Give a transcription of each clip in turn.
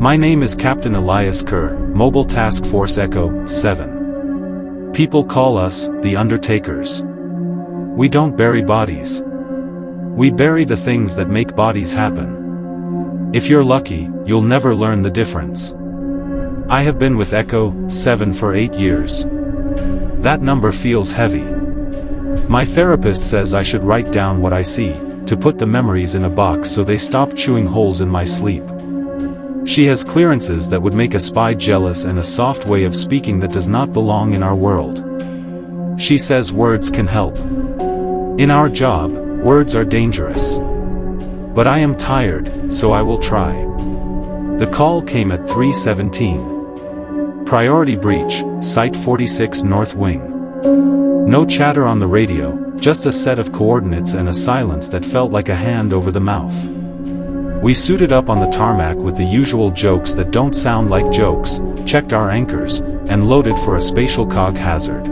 My name is Captain Elias Kerr, Mobile Task Force Echo-7. People call us the Undertakers. We don't bury bodies. We bury the things that make bodies happen. If you're lucky, you'll never learn the difference. I have been with Echo-7 for 8 years. That number feels heavy. My therapist says I should write down what I see, to put the memories in a box so they stop chewing holes in my sleep. She has clearances that would make a spy jealous and a soft way of speaking that does not belong in our world. She says words can help. In our job, words are dangerous. But I am tired, so I will try. The call came at 3:17. Priority breach, Site 46 North Wing. No chatter on the radio, just a set of coordinates and a silence that felt like a hand over the mouth. We suited up on the tarmac with the usual jokes that don't sound like jokes, checked our anchors, and loaded for a spatial cog hazard.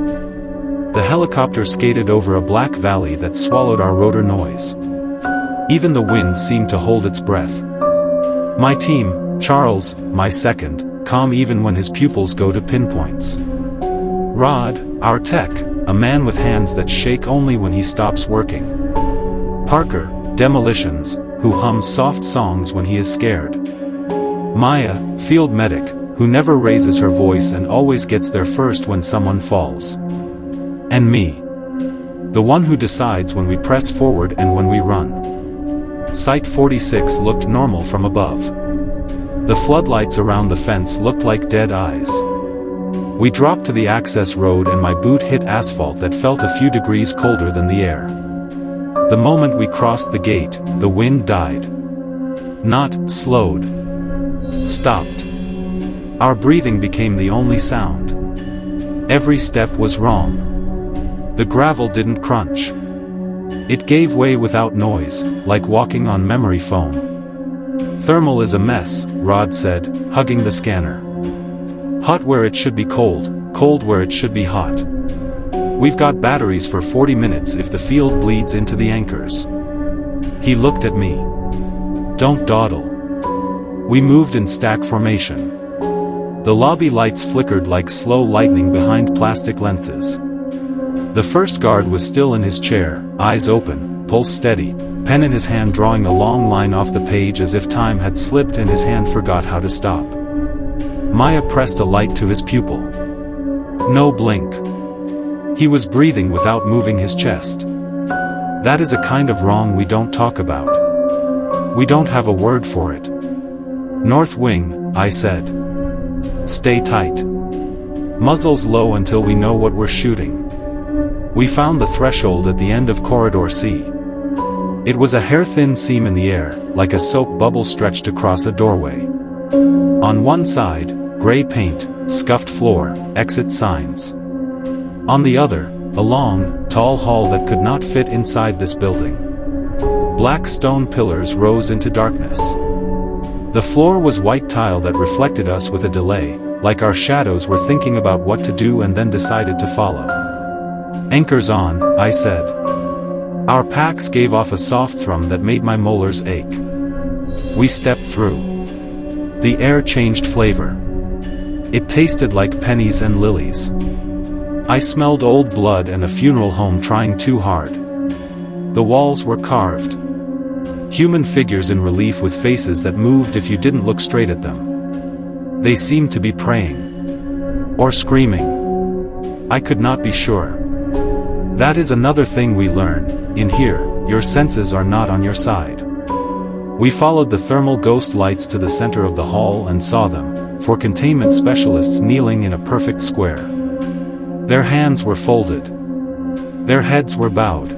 The helicopter skated over a black valley that swallowed our rotor noise. Even the wind seemed to hold its breath. My team, Charles, my second, calm even when his pupils go to pinpoints. Rod, our tech, a man with hands that shake only when he stops working. Parker, demolitions, who hums soft songs when he is scared. Maya, field medic, who never raises her voice and always gets there first when someone falls. And me. The one who decides when we press forward and when we run. Site 46 looked normal from above. The floodlights around the fence looked like dead eyes. We dropped to the access road and my boot hit asphalt that felt a few degrees colder than the air. The moment we crossed the gate, the wind died. Not slowed. Stopped. Our breathing became the only sound. Every step was wrong. The gravel didn't crunch. It gave way without noise, like walking on memory foam. Thermal is a mess, Rod said, hugging the scanner. Hot where it should be cold, cold where it should be hot. We've got batteries for 40 minutes if the field bleeds into the anchors. He looked at me. Don't dawdle. We moved in stack formation. The lobby lights flickered like slow lightning behind plastic lenses. The first guard was still in his chair, eyes open, pulse steady, pen in his hand drawing a long line off the page as if time had slipped and his hand forgot how to stop. Maya pressed a light to his pupil. No blink. He was breathing without moving his chest. That is a kind of wrong we don't talk about. We don't have a word for it. North Wing, I said. Stay tight. Muzzles low until we know what we're shooting. We found the threshold at the end of Corridor C. It was a hair-thin seam in the air, like a soap bubble stretched across a doorway. On one side, gray paint, scuffed floor, exit signs. On the other, a long, tall hall that could not fit inside this building. Black stone pillars rose into darkness. The floor was white tile that reflected us with a delay, like our shadows were thinking about what to do and then decided to follow. Anchors on, I said. Our packs gave off a soft thrum that made my molars ache. We stepped through. The air changed flavor. It tasted like pennies and lilies. I smelled old blood and a funeral home trying too hard. The walls were carved. Human figures in relief with faces that moved if you didn't look straight at them. They seemed to be praying. Or screaming. I could not be sure. That is another thing we learn. In here, your senses are not on your side. We followed the thermal ghost lights to the center of the hall and saw them, for containment specialists kneeling in a perfect square. Their hands were folded. Their heads were bowed.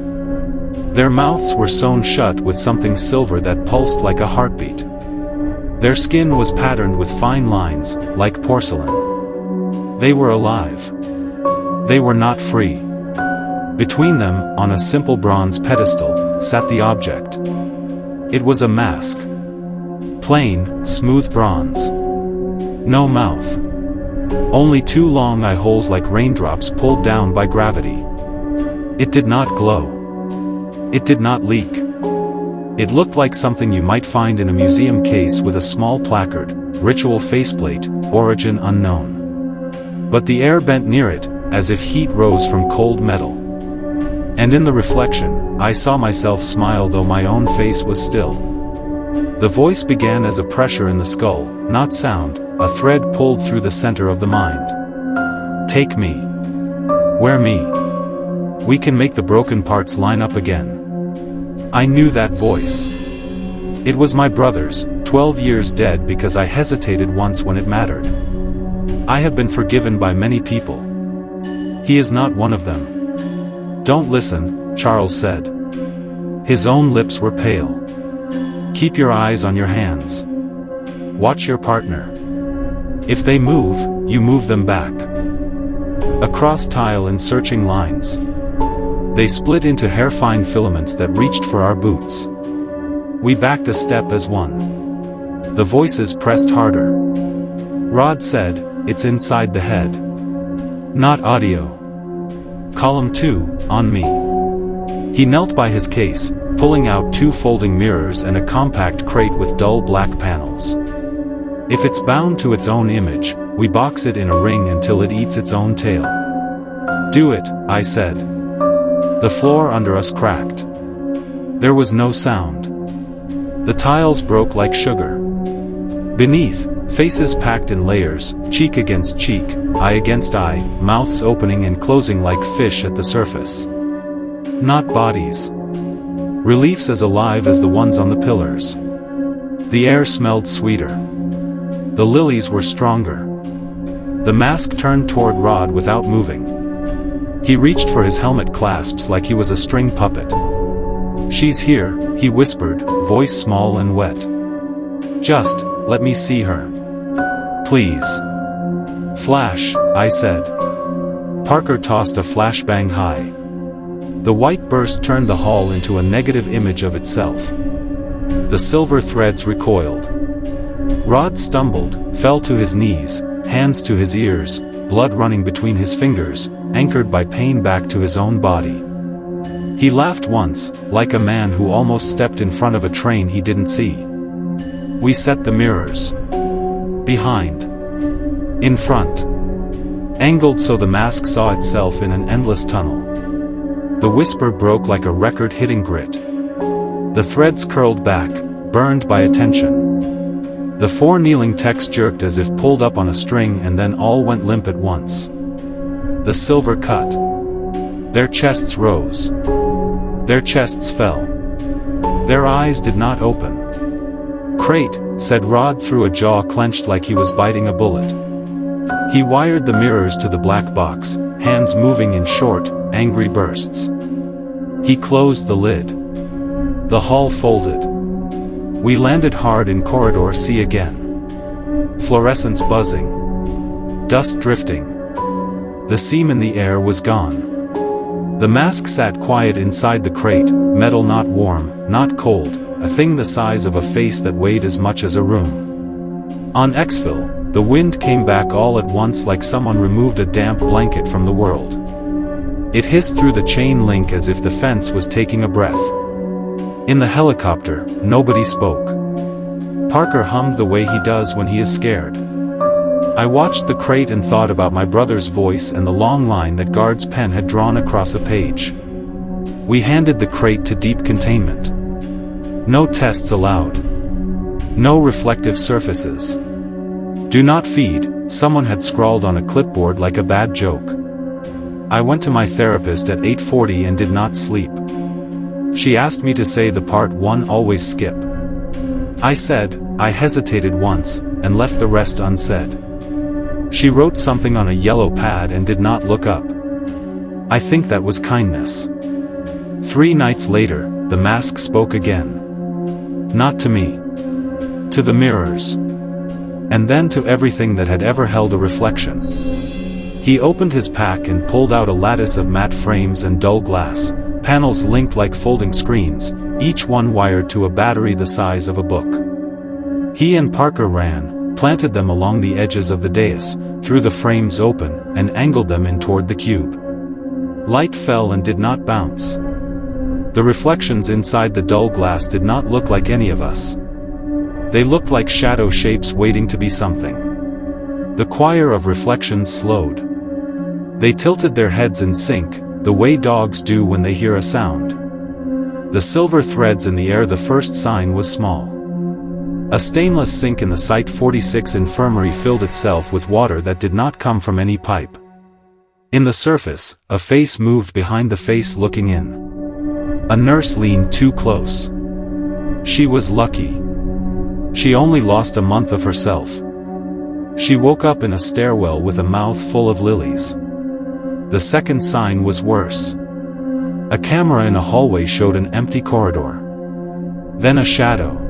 Their mouths were sewn shut with something silver that pulsed like a heartbeat. Their skin was patterned with fine lines, like porcelain. They were alive. They were not free. Between them, on a simple bronze pedestal, sat the object. It was a mask. Plain, smooth bronze. No mouth. Only two long eye holes like raindrops pulled down by gravity. It did not glow. It did not leak. It looked like something you might find in a museum case with a small placard, ritual faceplate, origin unknown. But the air bent near it, as if heat rose from cold metal. And in the reflection, I saw myself smile though my own face was still. The voice began as a pressure in the skull, not sound, a thread pulled through the center of the mind. Take me. Wear me. We can make the broken parts line up again. I knew that voice. It was my brother's, 12 years dead because I hesitated once when it mattered. I have been forgiven by many people. He is not one of them. Don't listen, Charles said. His own lips were pale. Keep your eyes on your hands. Watch your partner. If they move, you move them back. Across tile in searching lines. They split into hair-fine filaments that reached for our boots. We backed a step as one. The voices pressed harder. Rod said, "It's inside the head. Not audio. Column 2, on me." He knelt by his case, pulling out 2 folding mirrors and a compact crate with dull black panels. If it's bound to its own image, we box it in a ring until it eats its own tail. Do it, I said. The floor under us cracked. There was no sound. The tiles broke like sugar. Beneath, faces packed in layers, cheek against cheek, eye against eye, mouths opening and closing like fish at the surface. Not bodies. Reliefs as alive as the ones on the pillars. The air smelled sweeter. The lilies were stronger. The mask turned toward Rod without moving. He reached for his helmet clasps like he was a string puppet. She's here, he whispered, voice small and wet. Just, let me see her. Please. Flash, I said. Parker tossed a flashbang high. The white burst turned the hall into a negative image of itself. The silver threads recoiled. Rod stumbled, fell to his knees, hands to his ears, blood running between his fingers, anchored by pain back to his own body. He laughed once, like a man who almost stepped in front of a train he didn't see. We set the mirrors. Behind. In front. Angled so the mask saw itself in an endless tunnel. The whisper broke like a record hitting grit. The threads curled back, burned by attention. The 4 kneeling techs jerked as if pulled up on a string and then all went limp at once. The silver cut. Their chests rose. Their chests fell. Their eyes did not open. Crate, said Rod through a jaw clenched like he was biting a bullet. He wired the mirrors to the black box, hands moving in short, angry bursts. He closed the lid. The hall folded. We landed hard in corridor C again. Fluorescence buzzing. Dust drifting. The seam in the air was gone. The mask sat quiet inside the crate, metal not warm, not cold, a thing the size of a face that weighed as much as a room. On Exfil, the wind came back all at once like someone removed a damp blanket from the world. It hissed through the chain link as if the fence was taking a breath. In the helicopter, nobody spoke. Parker hummed the way he does when he is scared. I watched the crate and thought about my brother's voice and the long line that guard's pen had drawn across a page. We handed the crate to deep containment. No tests allowed. No reflective surfaces. Do not feed, someone had scrawled on a clipboard like a bad joke. I went to my therapist at 8:40 and did not sleep. She asked me to say the part 1 always skip. I said, I hesitated once, and left the rest unsaid. She wrote something on a yellow pad and did not look up. I think that was kindness. 3 nights later, the mask spoke again. Not to me. To the mirrors. And then to everything that had ever held a reflection. He opened his pack and pulled out a lattice of matte frames and dull glass, panels linked like folding screens, each one wired to a battery the size of a book. He and Parker ran, planted them along the edges of the dais, threw the frames open, and angled them in toward the cube. Light fell and did not bounce. The reflections inside the dull glass did not look like any of us. They looked like shadow shapes waiting to be something. The choir of reflections slowed. They tilted their heads in sync, the way dogs do when they hear a sound. The silver threads in the air. The first sign was small. A stainless sink in the Site 46 infirmary filled itself with water that did not come from any pipe. In the surface, a face moved behind the face looking in. A nurse leaned too close. She was lucky. She only lost a month of herself. She woke up in a stairwell with a mouth full of lilies. The second sign was worse. A camera in a hallway showed an empty corridor. Then a shadow.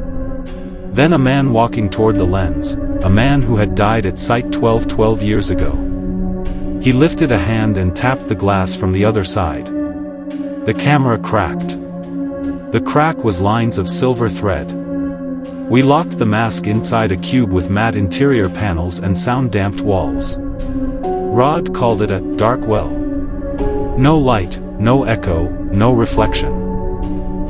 Then a man walking toward the lens, a man who had died at Site 12 years ago. He lifted a hand and tapped the glass from the other side. The camera cracked. The crack was lines of silver thread. We locked the mask inside a cube with matte interior panels and sound-damped walls. Rod called it a dark well. No light, no echo, no reflection.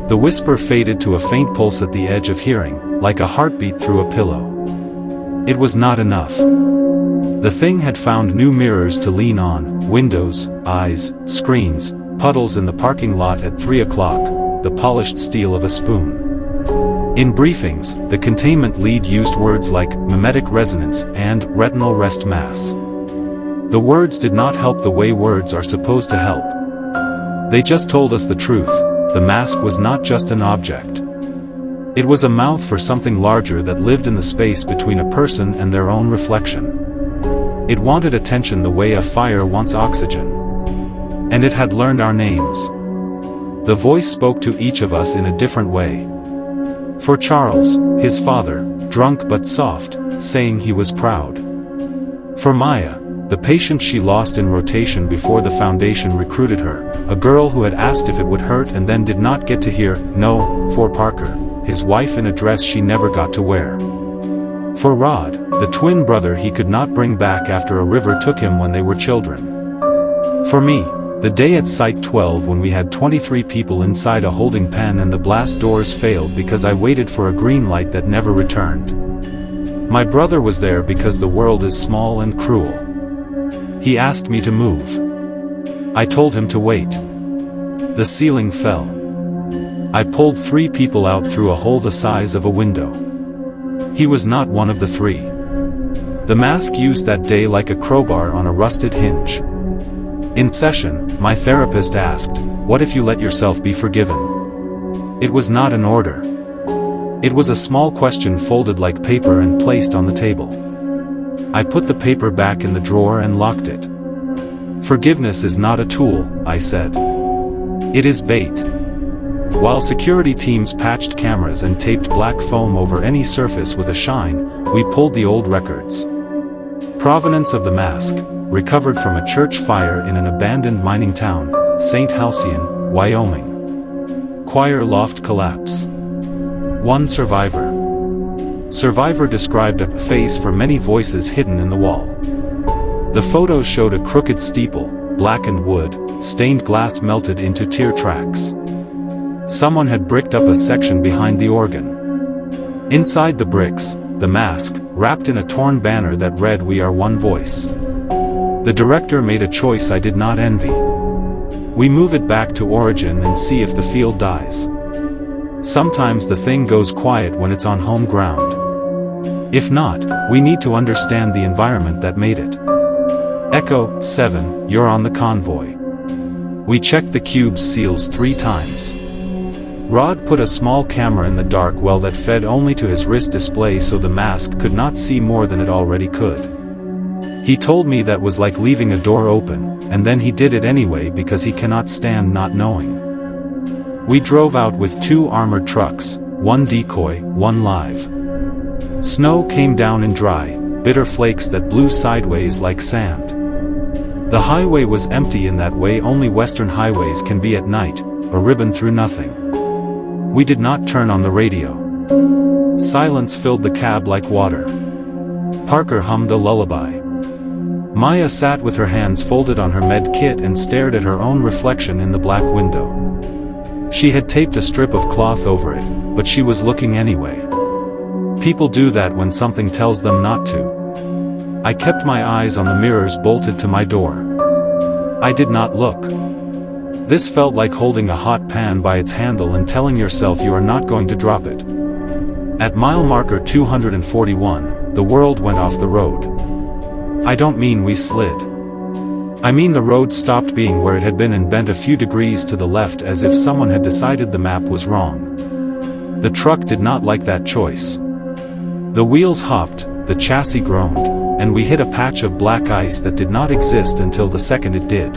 The whisper faded to a faint pulse at the edge of hearing, like a heartbeat through a pillow. It was not enough. The thing had found new mirrors to lean on, windows, eyes, screens, puddles in the parking lot at 3 o'clock, the polished steel of a spoon. In briefings, the containment lead used words like mimetic resonance and retinal rest mass. The words did not help the way words are supposed to help. They just told us the truth. The mask was not just an object. It was a mouth for something larger that lived in the space between a person and their own reflection. It wanted attention the way a fire wants oxygen. And it had learned our names. The voice spoke to each of us in a different way. For Charles, his father, drunk but soft, saying he was proud. For Maya, the patient she lost in rotation before the foundation recruited her, a girl who had asked if it would hurt and then did not get to hear no. For Parker, his wife in a dress she never got to wear. For Rod, the twin brother he could not bring back after a river took him when they were children. For me, the day at Site 12 when we had 23 people inside a holding pen and the blast doors failed because I waited for a green light that never returned. My brother was there because the world is small and cruel. He asked me to move. I told him to wait. The ceiling fell. I pulled 3 people out through a hole the size of a window. He was not one of the 3. The mask used that day like a crowbar on a rusted hinge. In session, my therapist asked, "What if you let yourself be forgiven?" It was not an order. It was a small question folded like paper and placed on the table. I put the paper back in the drawer and locked it. Forgiveness is not a tool, I said. It is bait. While security teams patched cameras and taped black foam over any surface with a shine, we pulled the old records. Provenance of the mask, recovered from a church fire in an abandoned mining town, St. Halcyon, Wyoming. Choir loft collapse. 1 survivor. Survivor described a face for many voices hidden in the wall. The photos showed a crooked steeple, blackened wood, stained glass melted into tear tracks. Someone had bricked up a section behind the organ. Inside the bricks, the mask, wrapped in a torn banner that read "We are one voice." The director made a choice I did not envy. We move it back to origin and see if the field dies. Sometimes the thing goes quiet when it's on home ground. If not, we need to understand the environment that made it. Echo-7, you're on the convoy. We checked the cube's seals 3 times. Rod put a small camera in the dark well that fed only to his wrist display so the mask could not see more than it already could. He told me that was like leaving a door open, and then he did it anyway because he cannot stand not knowing. We drove out with 2 armored trucks, 1 decoy, 1 live. Snow came down in dry, bitter flakes that blew sideways like sand. The highway was empty in that way only western highways can be at night, a ribbon through nothing. We did not turn on the radio. Silence filled the cab like water. Parker hummed a lullaby. Maya sat with her hands folded on her med kit and stared at her own reflection in the black window. She had taped a strip of cloth over it, but she was looking anyway. People do that when something tells them not to. I kept my eyes on the mirrors bolted to my door. I did not look. This felt like holding a hot pan by its handle and telling yourself you are not going to drop it. At mile marker 241, the world went off the road. I don't mean we slid. I mean the road stopped being where it had been and bent a few degrees to the left as if someone had decided the map was wrong. The truck did not like that choice. The wheels hopped, the chassis groaned, and we hit a patch of black ice that did not exist until the second it did.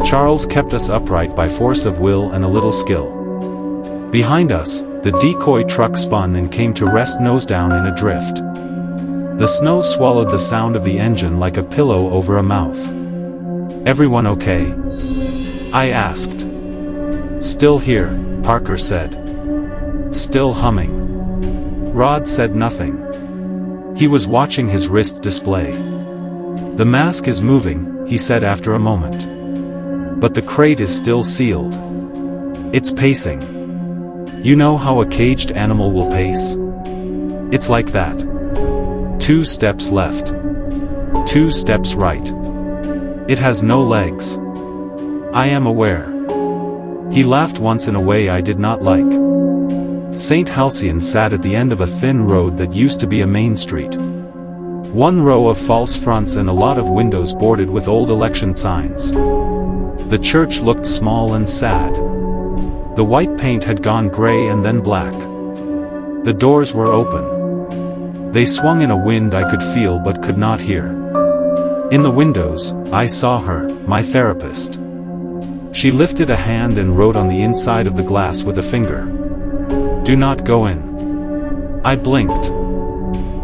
Charles kept us upright by force of will and a little skill. Behind us, the decoy truck spun and came to rest nose down in a drift. The snow swallowed the sound of the engine like a pillow over a mouth. "Everyone okay?" I asked. "Still here," Parker said. "Still humming." Rod said nothing. He was watching his wrist display. "The mask is moving," he said after a moment. "But the crate is still sealed. It's pacing. You know how a caged animal will pace? It's like that. 2 steps left. 2 steps right. It has no legs. I am aware." He laughed once in a way I did not like. St. Halcyon sat at the end of a thin road that used to be a main street. 1 row of false fronts and a lot of windows boarded with old election signs. The church looked small and sad. The white paint had gone gray and then black. The doors were open. They swung in a wind I could feel but could not hear. In the windows, I saw her, my therapist. She lifted a hand and wrote on the inside of the glass with a finger. "Do not go in." I blinked.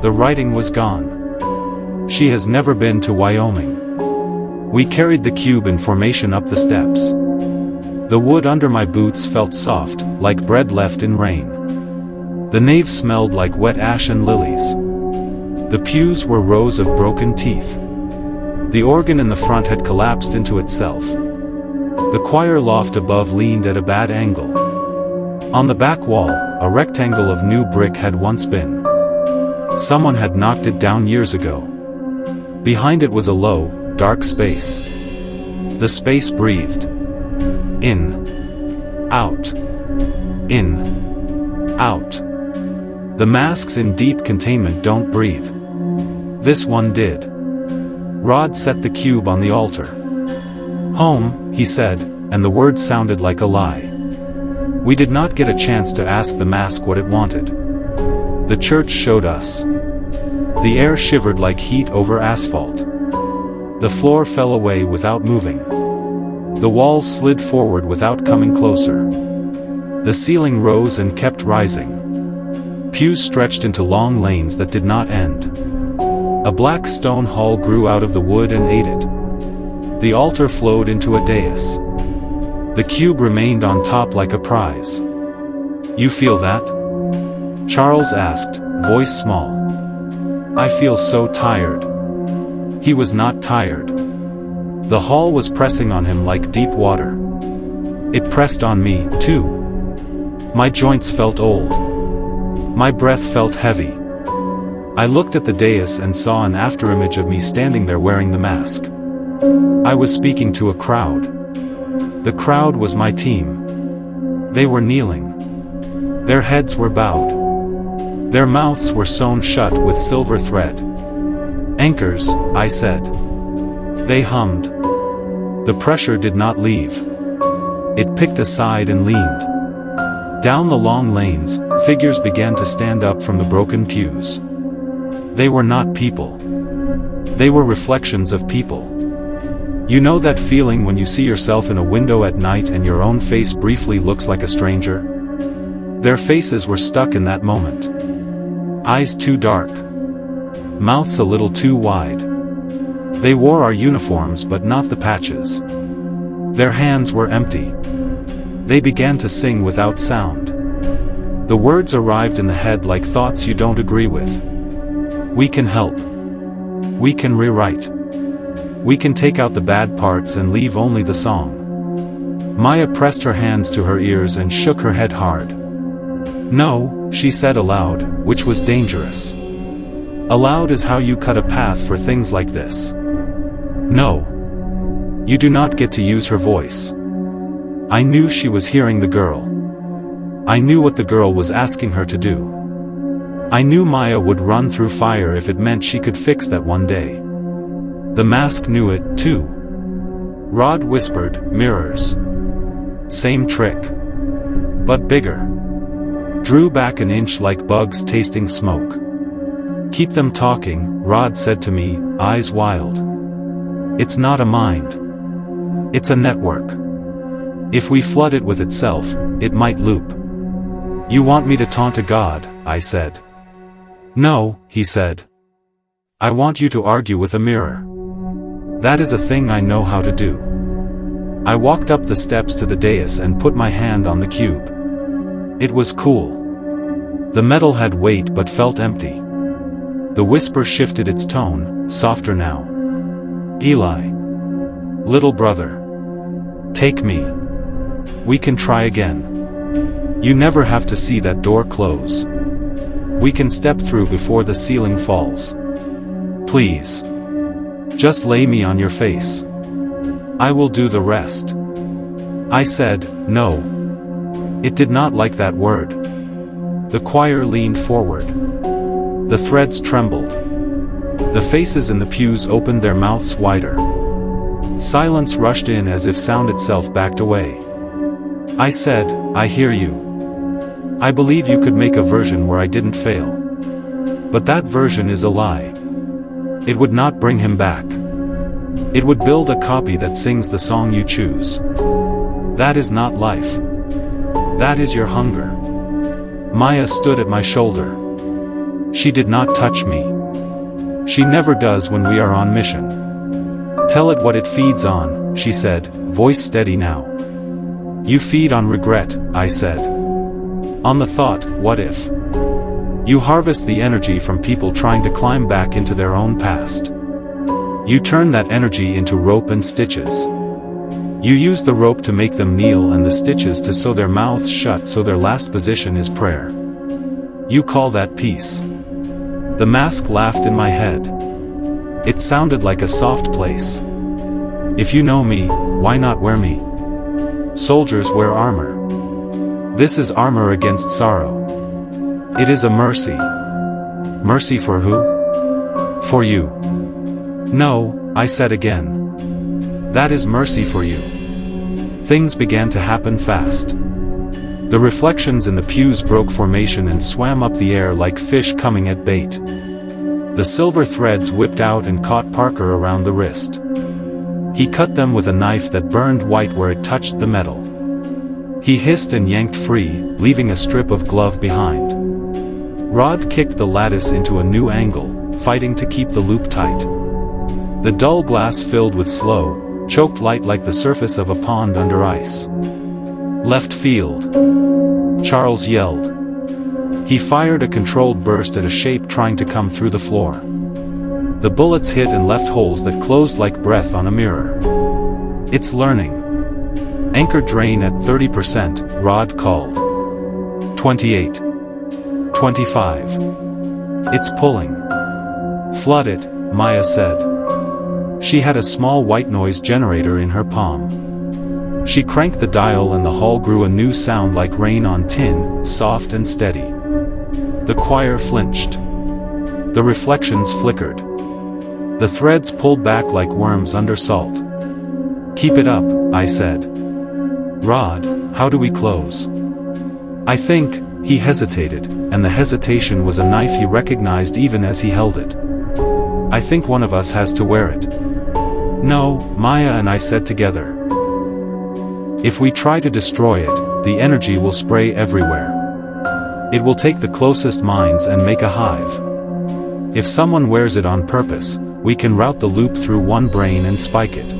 The writing was gone. She has never been to Wyoming. We carried the cube in formation up the steps. The wood under my boots felt soft, like bread left in rain. The nave smelled like wet ash and lilies. The pews were rows of broken teeth. The organ in the front had collapsed into itself. The choir loft above leaned at a bad angle. On the back wall, a rectangle of new brick had once been. Someone had knocked it down years ago. Behind it was a low, dark space. The space breathed. In. Out. In. Out. The masks in deep containment don't breathe. This one did. Rod set the cube on the altar. "Home," he said, and the word sounded like a lie. We did not get a chance to ask the mask what it wanted. The church showed us. The air shivered like heat over asphalt. The floor fell away without moving. The walls slid forward without coming closer. The ceiling rose and kept rising. Pews stretched into long lanes that did not end. A black stone hall grew out of the wood and ate it. The altar flowed into a dais. The cube remained on top like a prize. "You feel that?" Charles asked, voice small. "I feel so tired." He was not tired. The hall was pressing on him like deep water. It pressed on me, too. My joints felt old. My breath felt heavy. I looked at the dais and saw an afterimage of me standing there wearing the mask. I was speaking to a crowd. The crowd was my team. They were kneeling. Their heads were bowed. Their mouths were sewn shut with silver thread. "Anchors," I said. They hummed. The pressure did not leave. It picked a side and leaned. Down the long lanes, figures began to stand up from the broken pews. They were not people. They were reflections of people. You know that feeling when you see yourself in a window at night and your own face briefly looks like a stranger? Their faces were stuck in that moment. Eyes too dark. Mouths a little too wide. They wore our uniforms but not the patches. Their hands were empty. They began to sing without sound. The words arrived in the head like thoughts you don't agree with. We can help. We can rewrite. We can take out the bad parts and leave only the song. Maya pressed her hands to her ears and shook her head hard. "No," she said aloud, which was dangerous. Aloud is how you cut a path for things like this. "No. You do not get to use her voice." I knew she was hearing the girl. I knew what the girl was asking her to do. I knew Maya would run through fire if it meant she could fix that one day. The mask knew it, too. Rod whispered, "Mirrors. Same trick. But bigger." Drew back an inch like bugs tasting smoke. "Keep them talking," Rod said to me, eyes wild. "It's not a mind. It's a network. If we flood it with itself, it might loop." "You want me to taunt a god," I said. "No," he said. "I want you to argue with a mirror. That is a thing I know how to do." I walked up the steps to the dais and put my hand on the cube. It was cool. The metal had weight but felt empty. The whisper shifted its tone, softer now. "Eli. Little brother. Take me. We can try again. You never have to see that door close. We can step through before the ceiling falls. Please. Just lay me on your face. I will do the rest." I said, "No." It did not like that word. The choir leaned forward. The threads trembled. The faces in the pews opened their mouths wider. Silence rushed in as if sound itself backed away. I said, "I hear you. I believe you could make a version where I didn't fail. But that version is a lie. It would not bring him back. It would build a copy that sings the song you choose. That is not life. That is your hunger." Maya stood at my shoulder. She did not touch me. She never does when we are on mission. "Tell it what it feeds on," she said, voice steady now. "You feed on regret," I said. "On the thought, what if? You harvest the energy from people trying to climb back into their own past. You turn that energy into rope and stitches. You use the rope to make them kneel and the stitches to sew their mouths shut so their last position is prayer. You call that peace." The mask laughed in my head. It sounded like a soft place. "If you know me, why not wear me? Soldiers wear armor. This is armor against sorrow. It is a mercy." "Mercy for who?" "For you." "No," I said again. "That is mercy for you." Things began to happen fast. The reflections in the pews broke formation and swam up the air like fish coming at bait. The silver threads whipped out and caught Parker around the wrist. He cut them with a knife that burned white where it touched the metal. He hissed and yanked free, leaving a strip of glove behind. Rod kicked the lattice into a new angle, fighting to keep the loop tight. The dull glass filled with slow, choked light like the surface of a pond under ice. "Left field!" Charles yelled. He fired a controlled burst at a shape trying to come through the floor. The bullets hit and left holes that closed like breath on a mirror. "It's learning. Anchor drain at 30%, Rod called. 28. 25. It's pulling. Flood it, Maya said. She had a small white noise generator in her palm. She cranked the dial and the hall grew a new sound like rain on tin, soft and steady. The choir flinched. The reflections flickered. The threads pulled back like worms under salt. "Keep it up," I said. "Rod, how do we close?" I think, he hesitated, and the hesitation was a knife he recognized even as he held it. "I think one of us has to wear it." "No," Maya and I said together. "If we try to destroy it, the energy will spray everywhere. It will take the closest minds and make a hive. If someone wears it on purpose, we can route the loop through one brain and spike it.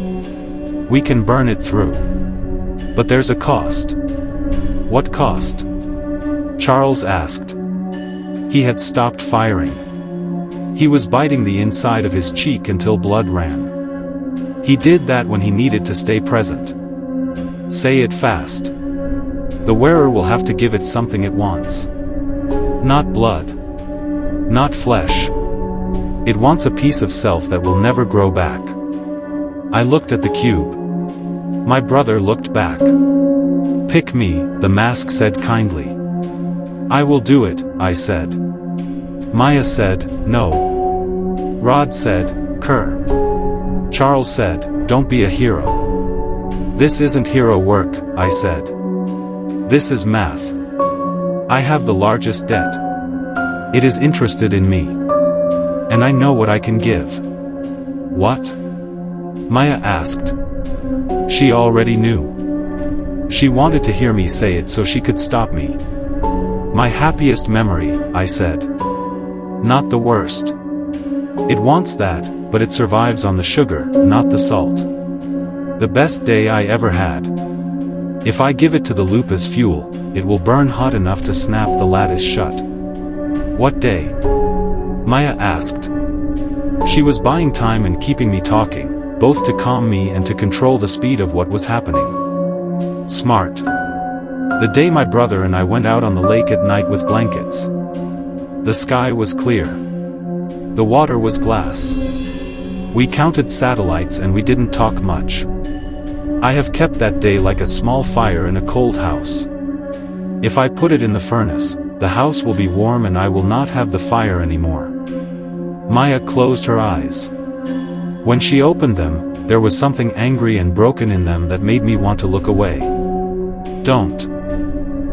We can burn it through. But there's a cost." "What cost?" Charles asked. He had stopped firing. He was biting the inside of his cheek until blood ran. He did that when he needed to stay present. Say it fast. The wearer will have to give it something it wants. Not blood. Not flesh. It wants a piece of self that will never grow back. I looked at the cube. My brother looked back. Pick me, the mask said kindly. I will do it, I said. Maya said, no. Rod said, Kerr. Charles said, don't be a hero. This isn't hero work, I said. This is math. I have the largest debt. It is interested in me. And I know what I can give. What? Maya asked. She already knew. She wanted to hear me say it so she could stop me. My happiest memory, I said. Not the worst. It wants that, but it survives on the sugar, not the salt. The best day I ever had. If I give it to the loop as fuel, it will burn hot enough to snap the lattice shut. What day? Maya asked. She was buying time and keeping me talking, both to calm me and to control the speed of what was happening. Smart. The day my brother and I went out on the lake at night with blankets. The sky was clear. The water was glass. We counted satellites and we didn't talk much. I have kept that day like a small fire in a cold house. If I put it in the furnace, the house will be warm and I will not have the fire anymore. Maya closed her eyes. When she opened them, there was something angry and broken in them that made me want to look away. Don't.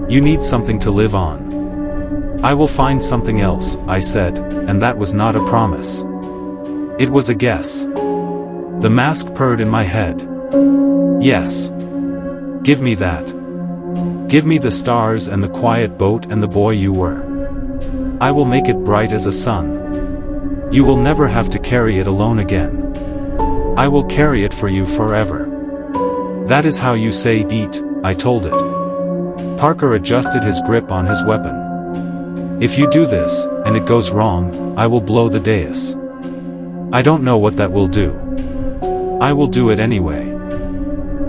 You need something to live on. I will find something else, I said, and that was not a promise. It was a guess. The mask purred in my head. Yes. Give me that. Give me the stars and the quiet boat and the boy you were. I will make it bright as a sun. You will never have to carry it alone again. I will carry it for you forever. That is how you say eat, I told it. Parker adjusted his grip on his weapon. If you do this, and it goes wrong, I will blow the dais. I don't know what that will do. I will do it anyway.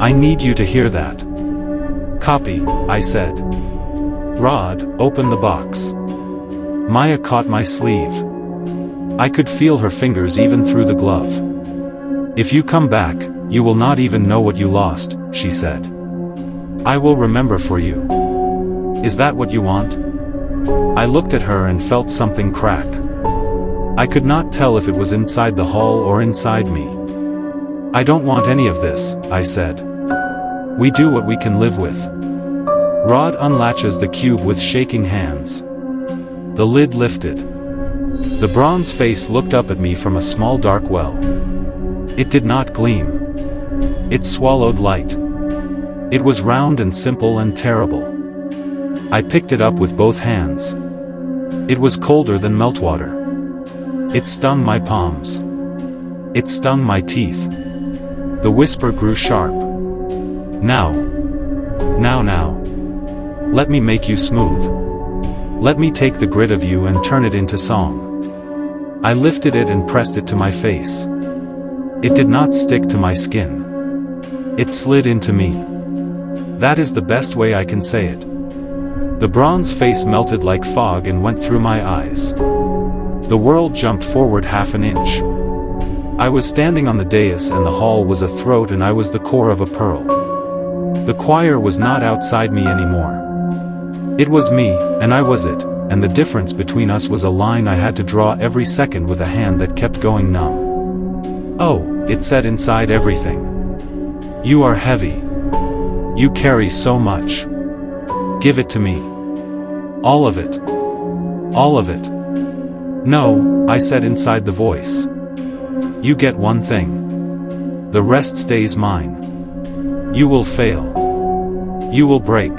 I need you to hear that. Copy, I said. Rod, open the box. Maya caught my sleeve. I could feel her fingers even through the glove. If you come back, you will not even know what you lost, she said. I will remember for you. Is that what you want? I looked at her and felt something crack. I could not tell if it was inside the hull or inside me. I don't want any of this, I said. We do what we can live with. Rod unlatches the cube with shaking hands. The lid lifted. The bronze face looked up at me from a small dark well. It did not gleam. It swallowed light. It was round and simple and terrible. I picked it up with both hands. It was colder than meltwater. It stung my palms. It stung my teeth. The whisper grew sharp. Now. Now. Let me make you smooth. Let me take the grit of you and turn it into song. I lifted it and pressed it to my face. It did not stick to my skin. It slid into me. That is the best way I can say it. The bronze face melted like fog and went through my eyes. The world jumped forward half an inch. I was standing on the dais and the hall was a throat and I was the core of a pearl. The choir was not outside me anymore. It was me, and I was it, and the difference between us was a line I had to draw every second with a hand that kept going numb. Oh, it said inside everything. You are heavy. You carry so much. Give it to me. All of it. All of it. No, I said inside the voice. You get one thing. The rest stays mine. You will fail. You will break.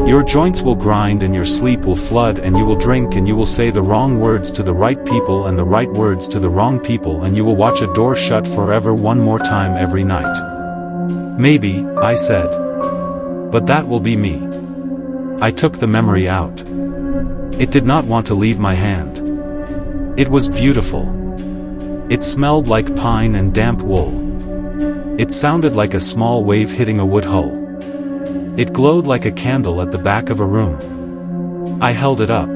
Your joints will grind and your sleep will flood and you will drink and you will say the wrong words to the right people and the right words to the wrong people and you will watch a door shut forever one more time every night. Maybe, I said. But that will be me. I took the memory out. It did not want to leave my hand. It was beautiful. It smelled like pine and damp wool. It sounded like a small wave hitting a wood hull. It glowed like a candle at the back of a room. I held it up.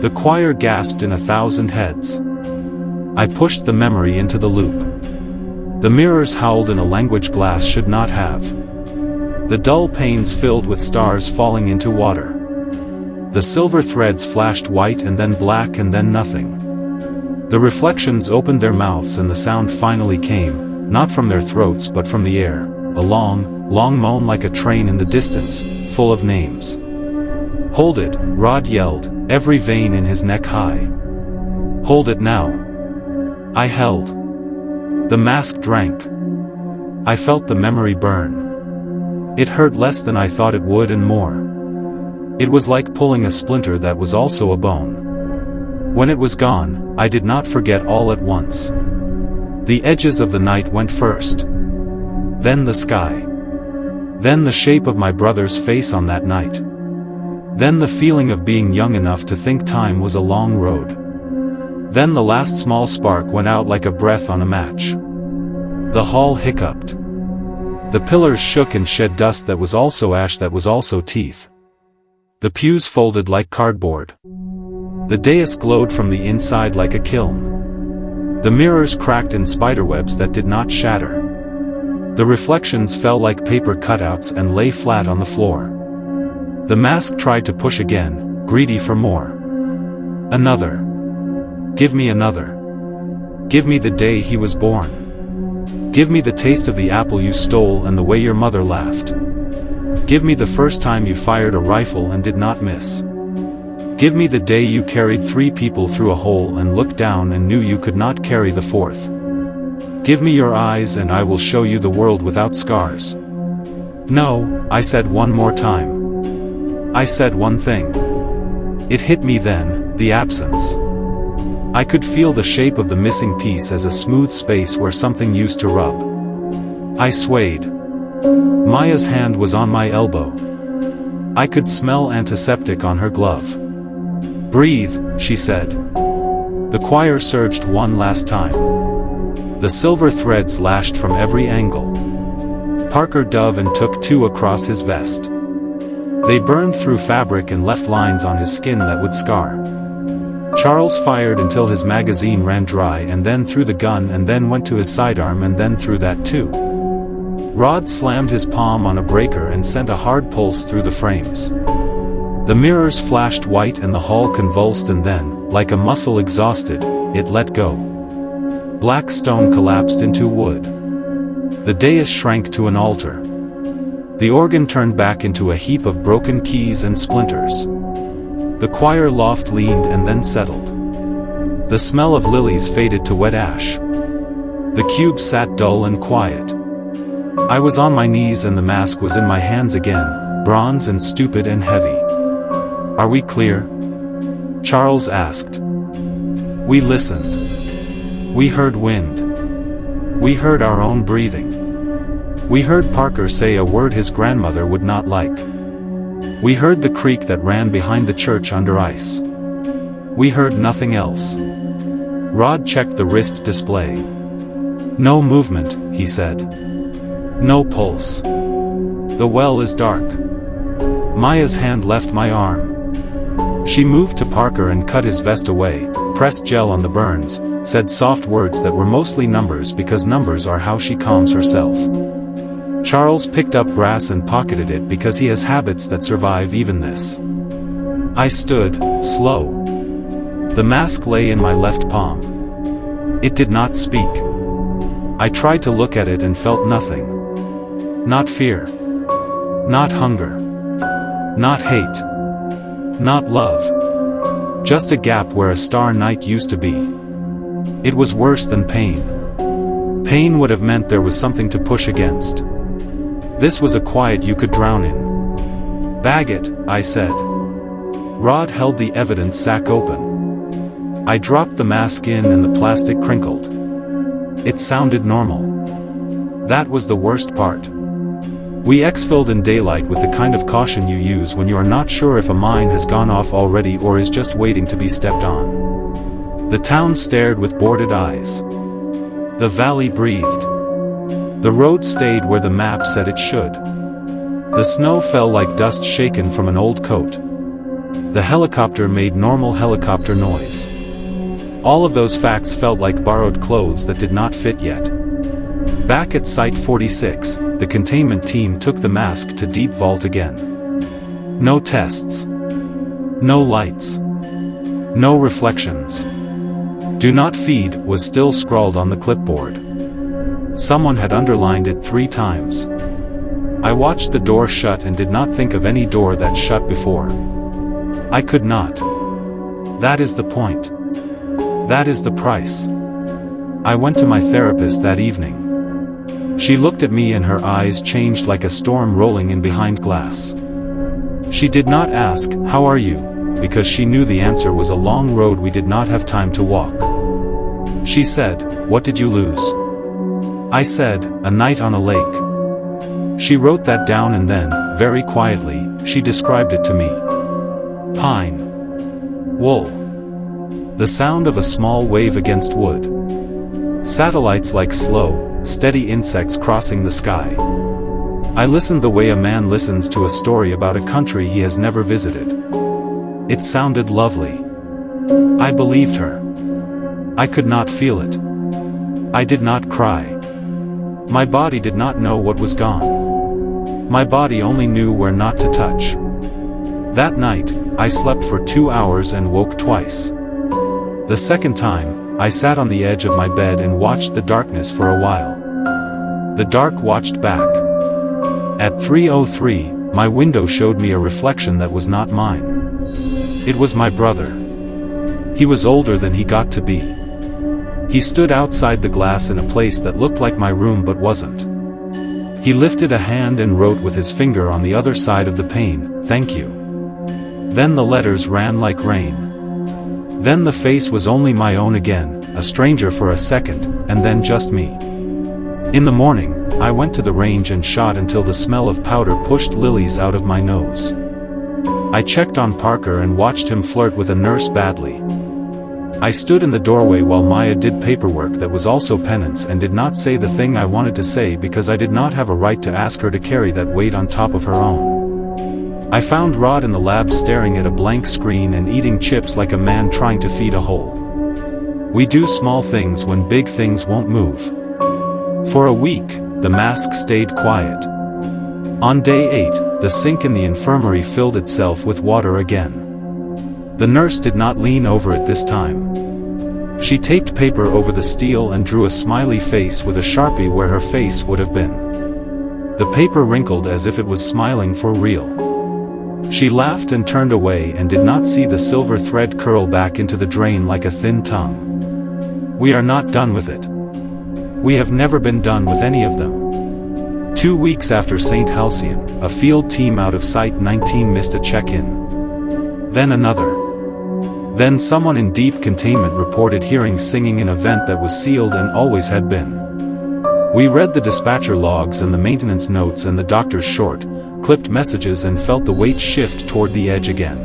The choir gasped in 1,000 heads. I pushed the memory into the loop. The mirrors howled in a language glass should not have. The dull panes filled with stars falling into water. The silver threads flashed white and then black and then nothing. The reflections opened their mouths and the sound finally came, not from their throats but from the air, a long, long moan like a train in the distance, full of names. "Hold it," Rod yelled, every vein in his neck high. "Hold it now." I held. The mask drank. I felt the memory burn. It hurt less than I thought it would and more. It was like pulling a splinter that was also a bone. When it was gone, I did not forget all at once. The edges of the night went first. Then the sky. Then the shape of my brother's face on that night. Then the feeling of being young enough to think time was a long road. Then the last small spark went out like a breath on a match. The hall hiccuped. The pillars shook and shed dust that was also ash that was also teeth. The pews folded like cardboard. The dais glowed from the inside like a kiln. The mirrors cracked in spiderwebs that did not shatter. The reflections fell like paper cutouts and lay flat on the floor. The mask tried to push again, greedy for more. Another. Give me another. Give me the day he was born. Give me the taste of the apple you stole and the way your mother laughed. Give me the first time you fired a rifle and did not miss. Give me the day you carried 3 people through a hole and looked down and knew you could not carry the 4th. Give me your eyes and I will show you the world without scars. No, I said one more time. I said one thing. It hit me then, the absence. I could feel the shape of the missing piece as a smooth space where something used to rub. I swayed. Maya's hand was on my elbow. I could smell antiseptic on her glove. "Breathe," she said. The choir surged one last time. The silver threads lashed from every angle. Parker dove and took 2 across his vest. They burned through fabric and left lines on his skin that would scar. Charles fired until his magazine ran dry and then threw the gun and then went to his sidearm and then threw that too. Rod slammed his palm on a breaker and sent a hard pulse through the frames. The mirrors flashed white and the hall convulsed and then, like a muscle exhausted, it let go. Black stone collapsed into wood. The dais shrank to an altar. The organ turned back into a heap of broken keys and splinters. The choir loft leaned and then settled. The smell of lilies faded to wet ash. The cube sat dull and quiet. I was on my knees and the mask was in my hands again, bronze and stupid and heavy. "Are we clear?" Charles asked. We listened. We heard wind. We heard our own breathing. We heard Parker say a word his grandmother would not like. We heard the creek that ran behind the church under ice. We heard nothing else. Rod checked the wrist display. "No movement," he said. "No pulse. The well is dark." Maya's hand left my arm. She moved to Parker and cut his vest away, pressed gel on the burns, said soft words that were mostly numbers because numbers are how she calms herself. Charles picked up brass and pocketed it because he has habits that survive even this. I stood, slow. The mask lay in my left palm. It did not speak. I tried to look at it and felt nothing. Not fear. Not hunger. Not hate. Not love. Just a gap where a star night used to be. It was worse than pain. Pain would have meant there was something to push against. This was a quiet you could drown in. "Bag it," I said. Rod held the evidence sack open. I dropped the mask in and the plastic crinkled. It sounded normal. That was the worst part. We exfilled in daylight with the kind of caution you use when you are not sure if a mine has gone off already or is just waiting to be stepped on. The town stared with boarded eyes. The valley breathed. The road stayed where the map said it should. The snow fell like dust shaken from an old coat. The helicopter made normal helicopter noise. All of those facts felt like borrowed clothes that did not fit yet. Back at Site 46, the containment team took the mask to Deep Vault again. No tests. No lights. No reflections. "Do not feed" was still scrawled on the clipboard. Someone had underlined it 3 times. I watched the door shut and did not think of any door that shut before. I could not. That is the point. That is the price. I went to my therapist that evening. She looked at me and her eyes changed like a storm rolling in behind glass. She did not ask, "How are you?" because she knew the answer was a long road we did not have time to walk. She said, "What did you lose?" I said, "A night on a lake." She wrote that down and then, very quietly, she described it to me. Pine. Wool. The sound of a small wave against wood. Satellites like slow, steady insects crossing the sky. I listened the way a man listens to a story about a country he has never visited. It sounded lovely. I believed her. I could not feel it. I did not cry. My body did not know what was gone. My body only knew where not to touch. That night, I slept for 2 hours and woke twice. The second time, I sat on the edge of my bed and watched the darkness for a while. The dark watched back. At 3:03, my window showed me a reflection that was not mine. It was my brother. He was older than he got to be. He stood outside the glass in a place that looked like my room but wasn't. He lifted a hand and wrote with his finger on the other side of the pane, "Thank you." Then the letters ran like rain. Then the face was only my own again, a stranger for a second, and then just me. In the morning, I went to the range and shot until the smell of powder pushed lilies out of my nose. I checked on Parker and watched him flirt with a nurse badly. I stood in the doorway while Maya did paperwork that was also penance and did not say the thing I wanted to say because I did not have a right to ask her to carry that weight on top of her own. I found Rod in the lab staring at a blank screen and eating chips like a man trying to feed a hole. We do small things when big things won't move. For a week, the mask stayed quiet. On day 8, the sink in the infirmary filled itself with water again. The nurse did not lean over it this time. She taped paper over the steel and drew a smiley face with a Sharpie where her face would have been. The paper wrinkled as if it was smiling for real. She laughed and turned away and did not see the silver thread curl back into the drain like a thin tongue. We are not done with it. We have never been done with any of them. 2 weeks after St. Halcyon, a field team out of Site 19 missed a check-in. Then another. Then someone in deep containment reported hearing singing in a vent that was sealed and always had been. We read the dispatcher logs and the maintenance notes and the doctor's short, clipped messages and felt the weight shift toward the edge again.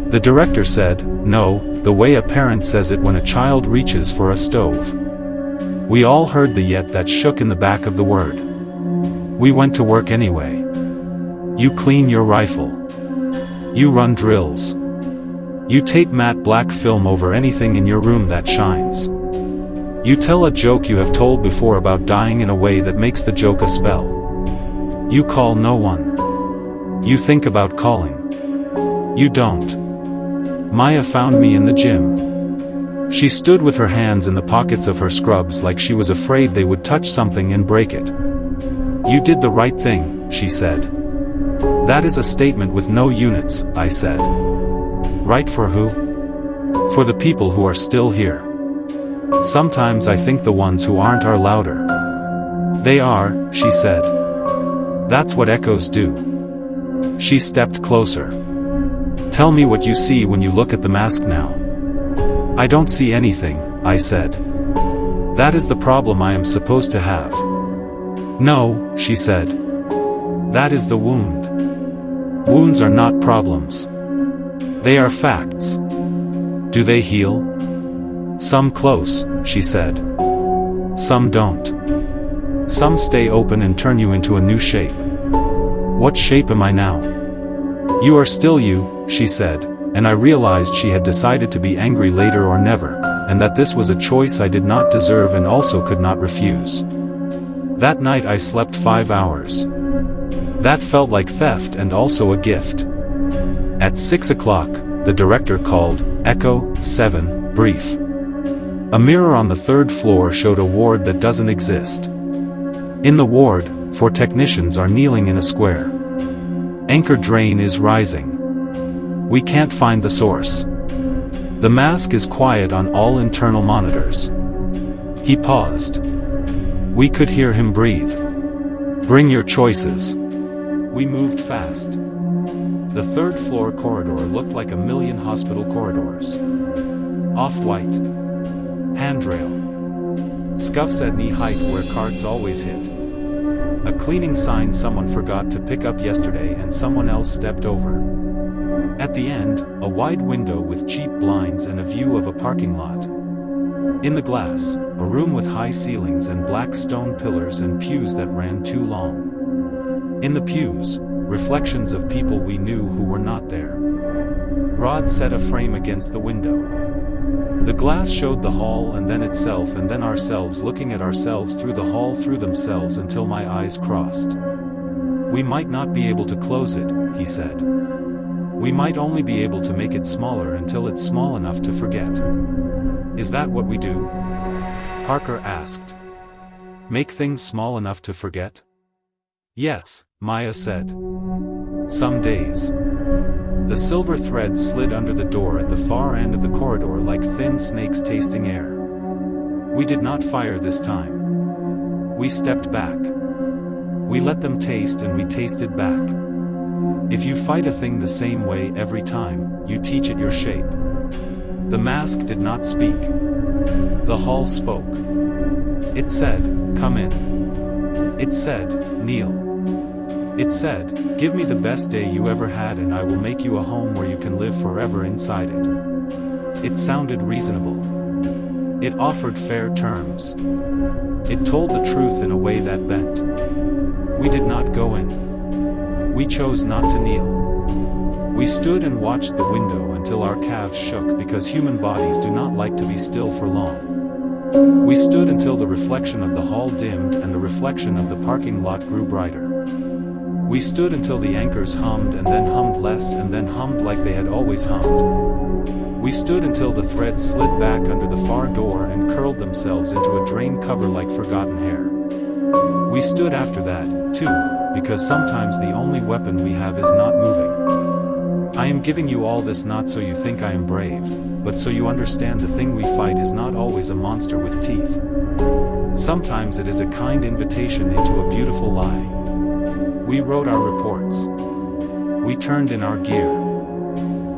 The director said, "No," the way a parent says it when a child reaches for a stove. We all heard the yet that shook in the back of the word. We went to work anyway. You clean your rifle. You run drills. You tape matte black film over anything in your room that shines. You tell a joke you have told before about dying in a way that makes the joke a spell. You call no one. You think about calling. You don't. Maya found me in the gym. She stood with her hands in the pockets of her scrubs like she was afraid they would touch something and break it. You did the right thing, she said. That is a statement with no units, I said. Right for who? For the people who are still here. Sometimes I think the ones who aren't are louder. They are, she said. That's what echoes do. She stepped closer. Tell me what you see when you look at the mask now. I don't see anything, I said. That is the problem I am supposed to have. No, she said. That is the wound. Wounds are not problems. They are facts. Do they heal? Some close, she said. Some don't. Some stay open and turn you into a new shape. What shape am I now? You are still you, she said, and I realized she had decided to be angry later or never, and that this was a choice I did not deserve and also could not refuse. That night I slept 5 hours. That felt like theft and also a gift. At 6 o'clock, the director called, Echo-7, brief. A mirror on the 3rd floor showed a ward that doesn't exist. In the ward, 4 technicians are kneeling in a square. Anchor drain is rising. We can't find the source. The mask is quiet on all internal monitors. He paused. We could hear him breathe. Bring your choices. We moved fast. The 3rd floor corridor looked like a million hospital corridors. Off-white. Handrail. Scuffs at knee height where carts always hit. A cleaning sign someone forgot to pick up yesterday and someone else stepped over. At the end, a wide window with cheap blinds and a view of a parking lot. In the glass, a room with high ceilings and black stone pillars and pews that ran too long. In the pews, reflections of people we knew who were not there. Rod set a frame against the window. The glass showed the hall and then itself and then ourselves looking at ourselves through the hall through themselves until my eyes crossed. We might not be able to close it, he said. We might only be able to make it smaller until it's small enough to forget. Is that what we do? Parker asked. Make things small enough to forget? Yes, Maya said. Some days. The silver thread slid under the door at the far end of the corridor like thin snakes tasting air. We did not fire this time. We stepped back. We let them taste and we tasted back. If you fight a thing the same way every time, you teach it your shape. The mask did not speak. The hall spoke. It said, come in. It said, kneel. It said, give me the best day you ever had and I will make you a home where you can live forever inside it. It sounded reasonable. It offered fair terms. It told the truth in a way that bent. We did not go in. We chose not to kneel. We stood and watched the window until our calves shook because human bodies do not like to be still for long. We stood until the reflection of the hall dimmed and the reflection of the parking lot grew brighter. We stood until the anchors hummed and then hummed less and then hummed like they had always hummed. We stood until the threads slid back under the far door and curled themselves into a drain cover like forgotten hair. We stood after that, too, because sometimes the only weapon we have is not moving. I am giving you all this not so you think I am brave, but so you understand the thing we fight is not always a monster with teeth. Sometimes it is a kind invitation into a beautiful lie. We wrote our reports. We turned in our gear.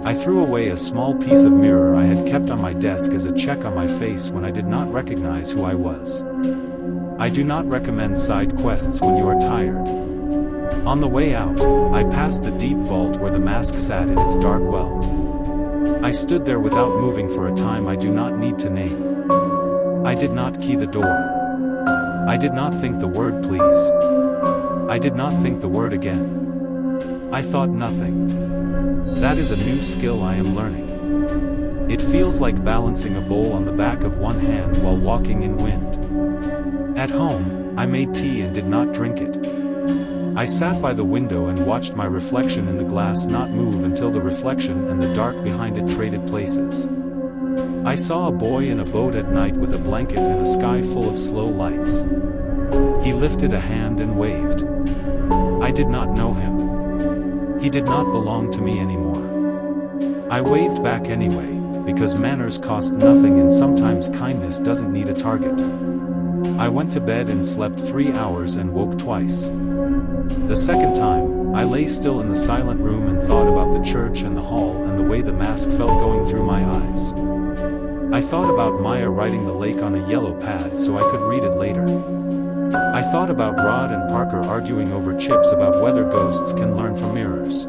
I threw away a small piece of mirror I had kept on my desk as a check on my face when I did not recognize who I was. I do not recommend side quests when you are tired. On the way out, I passed the deep vault where the mask sat in its dark well. I stood there without moving for a time I do not need to name. I did not key the door. I did not think the word please. I did not think the word again. I thought nothing. That is a new skill I am learning. It feels like balancing a bowl on the back of one hand while walking in wind. At home, I made tea and did not drink it. I sat by the window and watched my reflection in the glass not move until the reflection and the dark behind it traded places. I saw a boy in a boat at night with a blanket and a sky full of slow lights. He lifted a hand and waved. I did not know him. He did not belong to me anymore. I waved back anyway, because manners cost nothing and sometimes kindness doesn't need a target. I went to bed and slept 3 hours and woke twice. The second time, I lay still in the silent room and thought about the church and the hall and the way the mask felt going through my eyes. I thought about Maya writing the lake on a yellow pad so I could read it later. I thought about Rod and Parker arguing over chips about whether ghosts can learn from mirrors.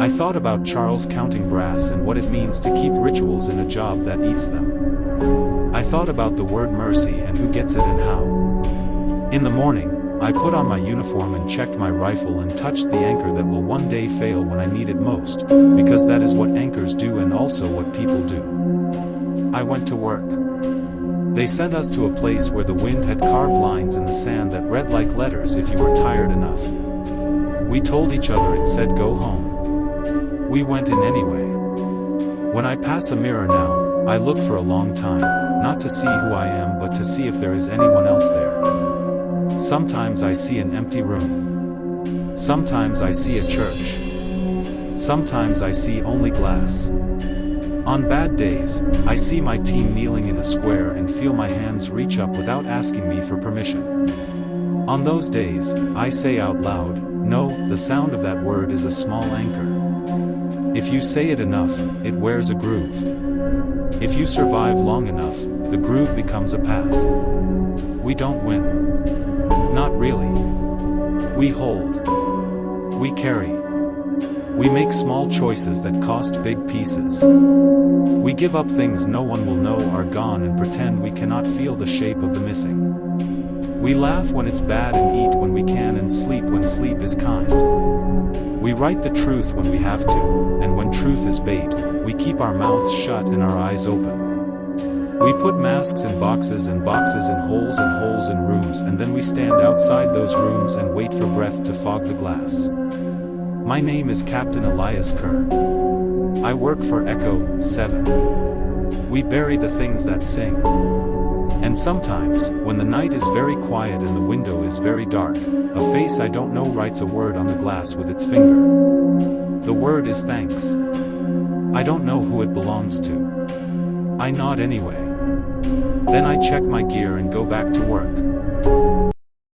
I thought about Charles counting brass and what it means to keep rituals in a job that eats them. I thought about the word mercy and who gets it and how. In the morning, I put on my uniform and checked my rifle and touched the anchor that will one day fail when I need it most, because that is what anchors do and also what people do. I went to work. They sent us to a place where the wind had carved lines in the sand that read like letters if you were tired enough. We told each other it said go home. We went in anyway. When I pass a mirror now, I look for a long time, not to see who I am but to see if there is anyone else there. Sometimes I see an empty room. Sometimes I see a church. Sometimes I see only glass. On bad days, I see my team kneeling in a square and feel my hands reach up without asking me for permission. On those days, I say out loud, no, the sound of that word is a small anchor. If you say it enough, it wears a groove. If you survive long enough, the groove becomes a path. We don't win. Not really. We hold. We carry. We make small choices that cost big pieces. We give up things no one will know are gone and pretend we cannot feel the shape of the missing. We laugh when it's bad and eat when we can and sleep when sleep is kind. We write the truth when we have to, and when truth is bait, we keep our mouths shut and our eyes open. We put masks in boxes and boxes in holes in rooms, and then we stand outside those rooms and wait for breath to fog the glass. My name is Captain Elias Kerr. I work for Echo-7. We bury the things that sing. And sometimes, when the night is very quiet and the window is very dark, a face I don't know writes a word on the glass with its finger. The word is thanks. I don't know who it belongs to. I nod anyway. Then I check my gear and go back to work.